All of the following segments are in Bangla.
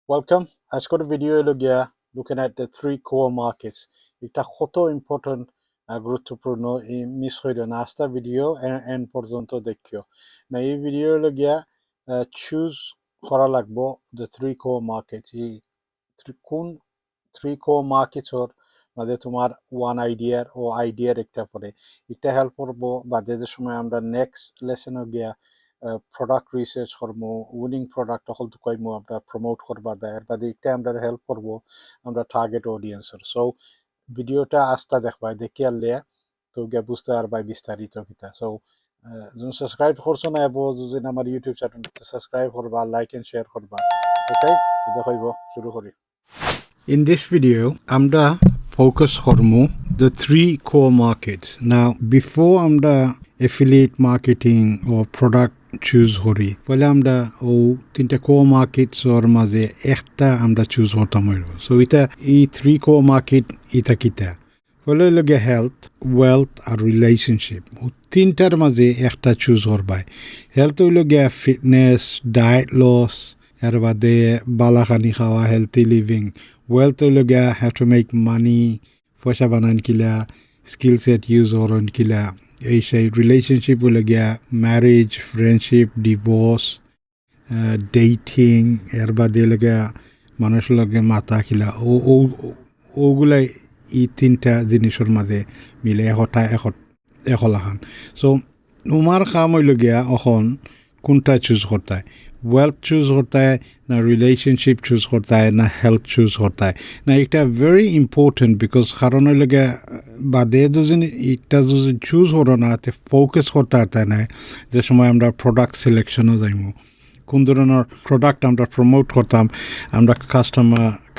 Welcome. আজকের ভিডিও হলো গিয়া looking at the three core markets. এটা কত ইম্পর্টেন্ট গুরুত্বপূর্ণ মিস হইল না আস্তা ভিডিও এন্ড পর্যন্ত দেখিও না এই ভিডিও হলো গিয়া চুজ করা লাগবো the three core markets এই কোন three core markets ওর মাঝে তোমার ওয়ান আইডিয়ার ও আইডিয়ার একটা পড়ে এটা হেল্প করবো বাদে যে সময় আমরা নেক্সট লেসনে গিয়া প্রোডাক্ট রিসার্চ করবো উইনিং প্রোডাক্ট হল তো কইমো আমরা প্রমোট করবা দেয় বাদে এটা আমরা হেল্প করবো আমরা টার্গেট অডিয়েন্সের সো ভিডিওটা আস্তা দেখবা দেখি আনলে তো গিয়া বুঝতে পারবা বিস্তারিত কিতা সো যখন সাবস্ক্রাইব করছো না এবং যদি আমার ইউটিউব চ্যানেলটা সাবস্ক্রাইব করবা লাইক এন্ড শেয়ার করবা ওকে তো দেখাইব শুরু করি In this video, আমরা focus করবো the three core markets. Now, before আমরা affiliate marketing or product choose করি, পহলে আমরা ও তিনটা core markets ওর মাঝে একটা আমরা choose করতাম হইব। So এটা এই three core market এটা কিতা? পহলে হলো গিয়ে health, wealth আর relationship. ও তিনটার মাঝে একটা choose করবাই। Health হলো গিয়ে fitness, diet loss, এর বাদে বালাখানি খাওয়া হেলথি লিভিং ওয়েলথ হইল গিয়া হ্যাভ টু মেক মানি পয়সা বানান কিলা স্কিল সেট ইউজ করন কিলা এই সেই রিলেশনশিপ হইল গিয়া ম্যারেজ ফ্রেন্ডশিপ ডিভোর্স ডেটিং এর বাদে হইল গিয়া মানুষের লগে মাতা কিলা ওগুলাই এই তিনটা জিনিসের মাঝে মিলে এখলাখান সো তোমার কাম হইল গিয়া এখন কোনটা চুজ করতে wealth choose होता है ना relationship choose होता है ना health choose होता है ना এটা very important because কারণ লগে বাদে দুজন এটা যদি চুজ হলো না তে ফোকাস করতে পারতে না যে সময় আমরা প্রোডাক্ট সিলেকশনও যাইমু কোন ধরনের প্রোডাক্ট আমরা প্রমোট করতাম আমরা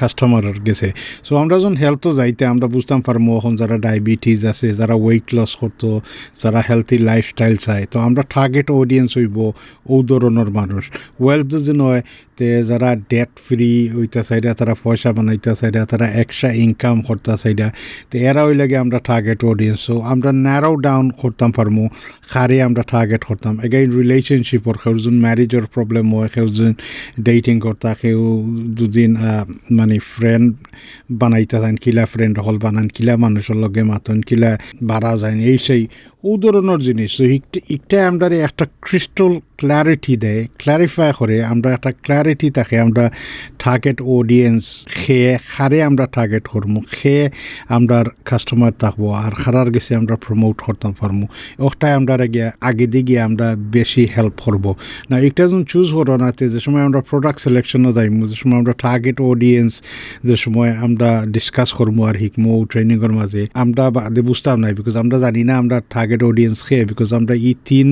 কাস্টমারের গেছে সো আমরা যখন হেলথও যাইতে আমরা বুঝতাম পারবো এখন যারা ডায়াবেটিস আছে যারা ওয়েট লস করতো যারা হেলথি লাইফস্টাইল চায় তো আমরা টার্গেট অডিয়েন্স হইব ও ধরনের মানুষ ওয়েলথ যদি নয় তে যারা ডেট ফ্রি হইতা চাইডা তারা পয়সা বানাইতা চাইডা তারা এক্সট্রা ইনকাম করতা চাইডা তো এরা ওই লাগে আমরা টার্গেট অডিয়েন্স সো আমরা ন্যারো ডাউন করতাম পারবো খারে আমরা টার্গেট করতাম এগেইন রিলেশনশিপর কেউ যদি ম্যারেজের প্রবলেম হয় কেউ যদি ডেটিং করতা কেউ দুদিন মানে ফ্রেন্ড বানাইতে যান কিলা ফ্রেন্ড হল বানান কিলা মানুষের লগে মাতন কিলা বাড়া যায় এই সেই ও ধরনের জিনিস তো একটা আমরা একটা ক্রিস্টাল ক্ল্যারিটি দেয় ক্ল্যারিফাই করে আমরা একটা ক্ল্যারিটি থাকে আমরা টার্গেট অডিয়েন্স খেয়ে খারে আমরা টার্গেট করবো খেয়ে আমরা কাস্টমার থাকবো আর খারার গেছে আমরা প্রমোট করতাম পারবো ওটাই আমরা আগে দিয়ে আমরা বেশি হেল্প করবো না একটা যখন চুজ করো না যে সময় আমরা প্রোডাক্ট সিলেকশনও যাইমু যে সময় আমরা টার্গেট অডিয়েন্স যে সময় আমরা ডিসকাস করবো আর শিখবো ট্রেনিংয়ের মাঝে আমরা বাদে বুঝতাম না বিকজ আমরা জানি না আমরা টার্গেট অডিয়েন্স খেয়ে বিকজ আমরা এই তিন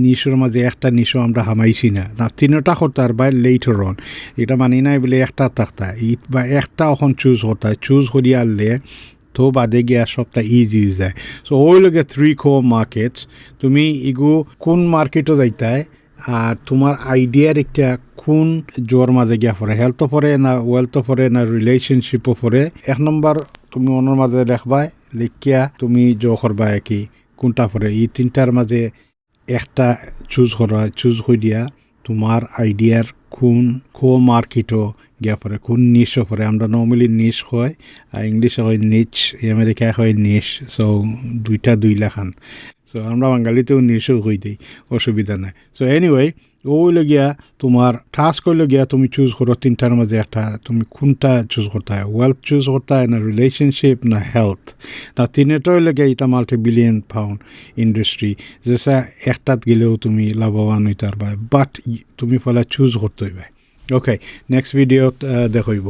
নিশোর মাঝে একটা নিশো আমরা হামাইছি না তিনটা করতে আর বাই লেটার অন এটা মানি নাই বলে একটা থাকতা বা একটা এখন চুজ করতে চুজ করি আনলে তো বাদে গিয়া সবটা ইজি যায় সো ওই লগে থ্রি কোর মার্কেটস তুমি এগু কোন মার্কেটও যাইতায় আর তোমার আইডিয়ার একটা কোন জোর মাঝে গিয়া পড়ে হেলথও পড়ে না ওয়েলথও পড়ে না রিলেশনশিপও পড়ে এক নম্বর তুমি অন্যর মাঝে দেখবাই লিখিয়া তুমি জো করবা কি কোনটা পড়ে এই তিনটার মাঝে একটা চুজ করা চুজ করে দিয়া তোমার আইডিয়ার কোন মার্কেটও গিয়া পড়ে কোন নিশও পড়ে আমরা নর্মালি নিশ হয় আর ইংলিশে হয় নিচ আমেরিকায় হয় নিশ সো দুইটা দুই লেখান সো আমরা বাঙালিতেও নিশও হই দিই অসুবিধা নাই সো এনিওয়ে ওইলগিয়া তোমার টাস্ক হইলগিয়া তুমি চুজ করো তিনটার মাঝে একটা তুমি কোনটা চুজ করতে হয় ওয়েলথ চুজ করতে হয় না রিলেশনশিপ না হেলথ না তিনটা হইলগিয়া এটা মাল্টি-বিলিয়ন পাউন্ড ইন্ডাস্ট্রি যেসা একটাত গেলেও তুমি লাভবান হইতে পারবা বাট তুমি ফলে চুজ করতে হইবে ওকে নেক্সট ভিডিওত দেখাইব